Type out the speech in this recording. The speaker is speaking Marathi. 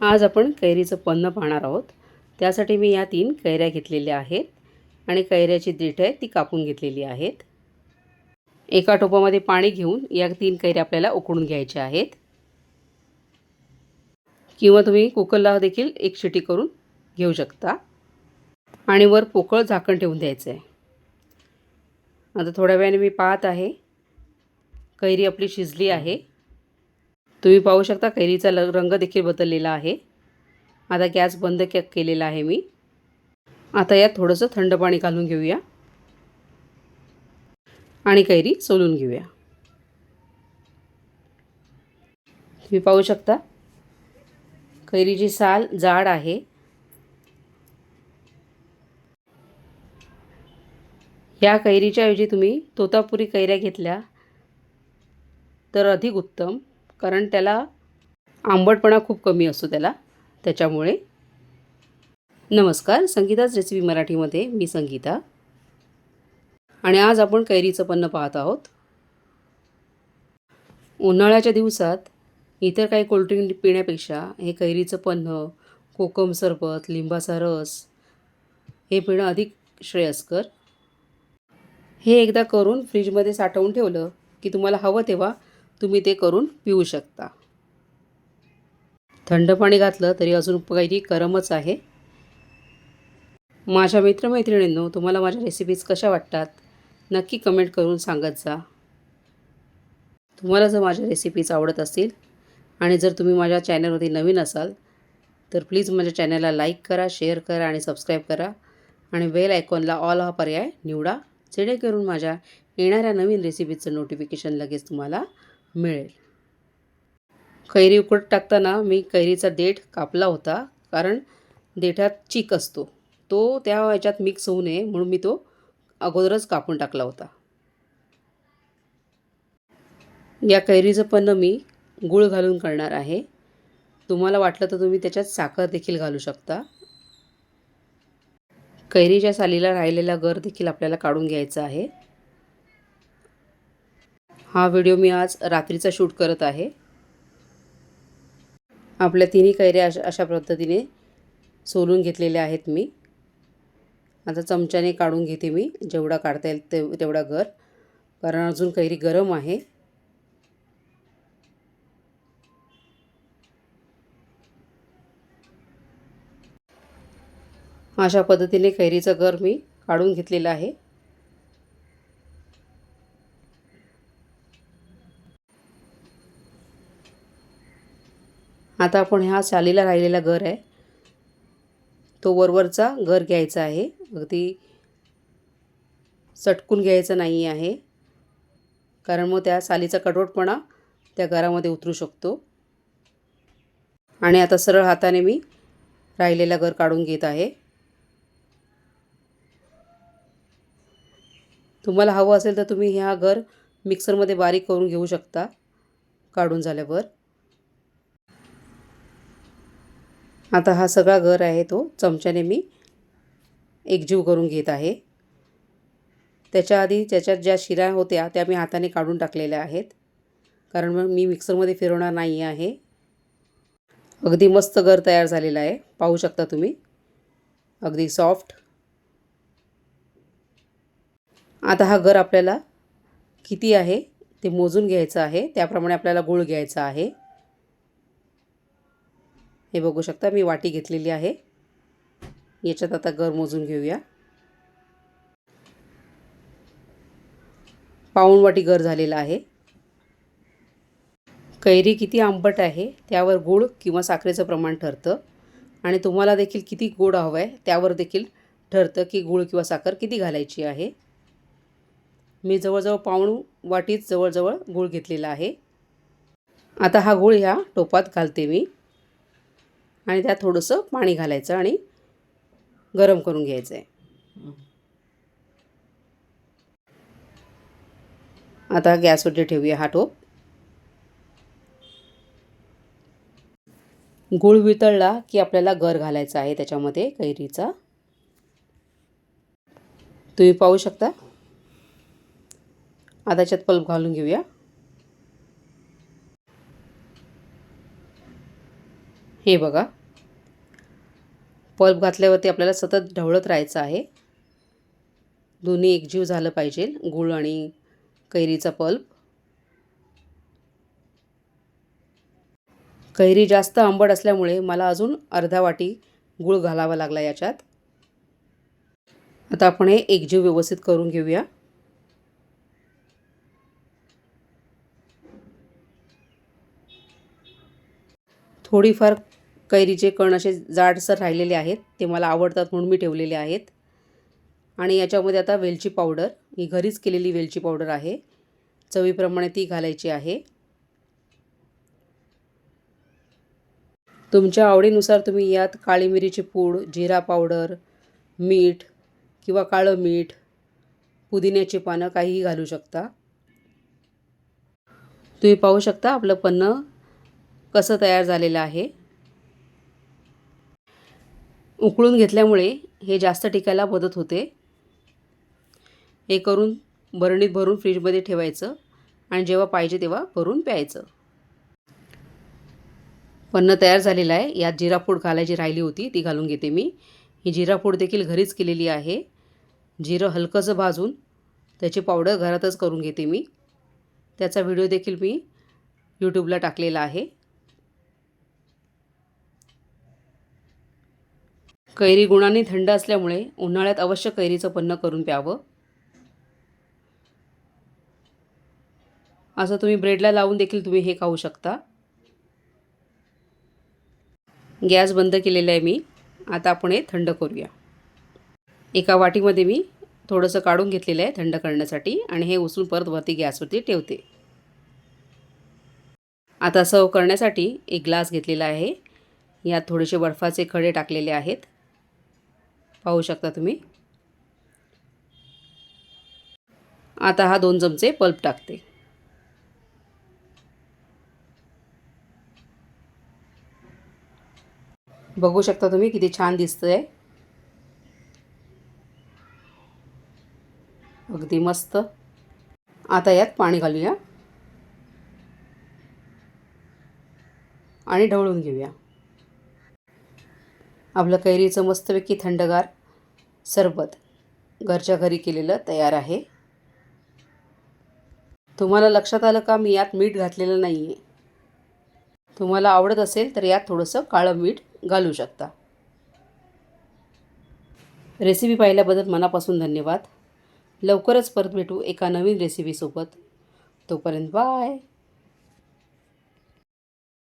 आज आपण कैरीचं पन्ह पाहणार आहोत। त्यासाठी मी या 3 कैऱ्या घेतलेल्या आहेत आणि कैऱ्याची देठ आहे ती कापून घेतलेली आहेत। एका टोपामध्ये पाणी घेऊन या 3 कैऱ्या आपल्याला उकळून घ्यायच्या आहेत, किंवा तुम्ही कुकरला देखील एक शिटी करून घेऊ शकता आणि वर पोकळ झाकण ठेवून द्यायचं आहे। आता थोड्या वेळाने मी पाहत आहे, कैरी आपली शिजली आहे। तुम्ही पाहू शकता कैरीचा रंग देखील बदललेला आहे। आता गॅस बंद केलेला आहे मी। आता यात थोडंसं थंड पाणी घालून घेऊया आणि कैरी सोलून घेऊया। तुम्ही पाहू शकता कैरीची साल जाड आहे। या कैरीच्या ऐवजी तुम्ही तोतापुरी कैऱ्या घेतल्या तर अधिक उत्तम, कारण त्याला आंबटपणा खूप कमी असतो त्याच्यामुळे। नमस्कार, संगीताच रेसिपी मराठीमध्ये मी संगीता आणि आज आपण कैरीचं पन्ह पाहत आहोत। उन्हाळ्याच्या दिवसात इतर काही कोल्ड्रिंक पिण्यापेक्षा हे कैरीचं पन्ह, कोकम सरबत, लिंबाचा रस हे पिणं अधिक श्रेयस्कर। हे एकदा करून फ्रीजमध्ये साठवून ठेवलं की तुम्हाला हवं तेव्हा तुम्ही ते करून पिऊ शकता। थंड पाणी घातलं तरी अजून कैरी गरमच आहे। माझ्या मित्रमैत्रिणींनो, तुम्हाला माझ्या रेसिपीज कशा वाटतात नक्की कमेंट करून सांगत जा। तुम्हाला जर माझ्या रेसिपीज आवडत असतील आणि जर तुम्ही माझ्या चॅनलवरती नवीन असाल तर प्लीज माझ्या चॅनलला लाईक करा, शेअर करा आणि सबस्क्राईब करा आणि बेल आयकॉनला ऑल हा पर्याय निवडा, जेणेकरून माझ्या येणाऱ्या नवीन रेसिपीचं नोटिफिकेशन लगेच तुम्हाला मिळेल। कैरी उकळत टाकताना मी कैरीचा देठ कापला होता, कारण देठात चीक असतो, तो त्या ह्याच्यात मिक्स होऊ नये म्हणून मी तो अगोदरच कापून टाकला होता। या कैरीचं पन्ह मी गूळ घालून करणार आहे। तुम्हाला वाटलं तर तुम्ही त्याच्यात साखर देखील घालू शकता। कैरीच्या सालीला राहिलेला गर देखील आपल्याला काढून घ्यायचा आहे। हा व्हिडिओ मी आज रात्रीचा शूट करत आहे। आपल्या तिन्ही कैऱ्या अशा पद्धतीने सोलून घेतलेल्या आहेत मी। आता चमच्याने काढून घेते मी, जेवढा काढता येईल तेवढा गर, कारण अजून कैरी गरम आहे। अशा पद्धतीने कैरीचा गर मी काढून घेतलेला आहे। आता आपण ह्या सालीला राहिलेला गर आहे तो वरवरचा गर घ्यायचा आहे, अगदी चटकून घ्यायचं नाही आहे, कारण मग त्या सालीचा कडवटपणा त्या गरामध्ये उतरू शकतो। आणि आता सरळ हाताने मी राहिलेला गर काढून घेत आहे। तुम्हाला हवं असेल तर तुम्ही हा गर मिक्सरमध्ये बारीक करून घेऊ शकता काढून झाल्यावर। आता हा सगळा गर आहे तो चमच्याने मी एकजीव करून घेत आहे। त्याच्या आधी त्याच्यात ज्या शिरा होत्या त्या मी हाताने काढून टाकलेल्या आहेत, कारण मग मी मिक्सरमध्ये फिरवणार नाही आहे। अगदी मस्त गर तयार झालेला आहे, पाहू शकता तुम्ही, अगदी सॉफ्ट। आता हा गर आपल्याला किती आहे ते मोजून घ्यायचं आहे, त्याप्रमाणे आपल्याला गूळ घ्यायचा आहे। हे बघू शकता मी वाटी घेतलेली आहे, याच्यात आता गर मोजून घेऊया। पाऊण वाटी गर झालेला आहे। कैरी किती आंबट आहे त्यावर गूळ किंवा साखरेचं प्रमाण ठरतं, आणि तुम्हाला देखील किती गोड हवं आहे त्यावर देखील ठरतं की गूळ किंवा साखर किती घालायची आहे। मी जवळजवळ पाऊण वाटीत जवळजवळ गूळ घेतलेला आहे। आता हा गूळ ह्या टोपात घालते मी आणि त्यात थोडंसं पाणी घालायचं आणि गरम करून घ्यायचं आहे। आता गॅसवरती ठेवूया हा टोप। गूळ वितळला की आपल्याला गर घालायचा आहे त्याच्यामध्ये कैरीचा। तुम्ही पाहू शकता। आता त्याच्यात पल्प घालून घेऊया। हे बघा, पल्प घातल्यावरती आपल्याला सतत ढवळत राहायचं आहे. दोन्ही एकजीव झालं पाहिजे, गूळ आणि कैरीचा पल्प. कैरी जास्त आंबट असल्यामुळे मला अजून अर्धा वाटी गूळ घालावा लागला याच्यात. आता आपण हे एकजीव व्यवस्थित करून घेऊया. थोडीफार कैरीचे कण असे जाडसर राहिलेले आहेत, ते मला आवडतात म्हणून मी ठेवलेले आहेत. आणि याच्यामध्ये आता वेलची पावडर, ही घरीच केलेली वेलची पावडर आहे, चवीप्रमाणे ती घालायची आहे. तुमच्या आवडीनुसार तुम्ही यात काळी मिरीची पूड, जिरा पावडर, मीठ किंवा काळं मीठ, पुदिन्याची पानं काहीही घालू शकता. तुम्ही पाहू शकता आपलं पन्नं कसं तयार झालेलं आहे. उकळून घेतल्यामुळे हे जास्त टिकायला मदत होते. हे करून बरणीत भरून फ्रीजमध्ये ठेवायचं आणि जेव्हा पाहिजे तेव्हा भरून प्यायचं. पन्नं तयार झालेलं आहे. यात जिरा पूड घालायची राहिली होती, ती घालून घेते मी. ही जिरा पूड देखील घरीच केलेली आहे. जिरं हलकंसं भाजून त्याची पावडर घरातच करून घेते मी. त्याचा व्हिडिओ देखील मी यूट्यूबला टाकलेला आहे. कैरी गुणांनी थंड असल्यामुळे उन्हाळ्यात अवश्य कैरीचं पन्नं करून प्यावं. असं तुम्ही ब्रेडला लावून देखील तुम्ही हे खाऊ शकता. गॅस बंद केलेला आहे मी. आता आपण हे थंड करूया. एका वाटीमध्ये मी थोडंसं काढून घेतलेलं आहे थंड करण्यासाठी आणि हे उचलून परत वरती गॅसवरती ठेवते. आता सर्व करण्यासाठी एक ग्लास घेतलेला आहे. यात थोडेसे बर्फाचे खडे टाकलेले आहेत, पाहू शकता तुम्ही. आता हा 2 चमचे पल्प टाकते. बघू शकता तुम्ही किती छान दिसतंय, अगदी मस्त. आता यात पाणी घालूया आणि ढवळून घेऊया. आपलं कैरीचं मस्तपैकी थंडगार सरबत घरच्या घरी केलेलं तयार आहे. तुम्हाला लक्षात आलं का, मी यात मीठ घातलेलं नाही आहे. तुम्हाला आवडत असेल तर यात थोडंसं काळं मीठ घालू शकता. रेसिपी पाहिल्याबद्दल मनापासून धन्यवाद. लवकरच परत भेटू एका नवीन रेसिपीसोबत. तोपर्यंत बाय.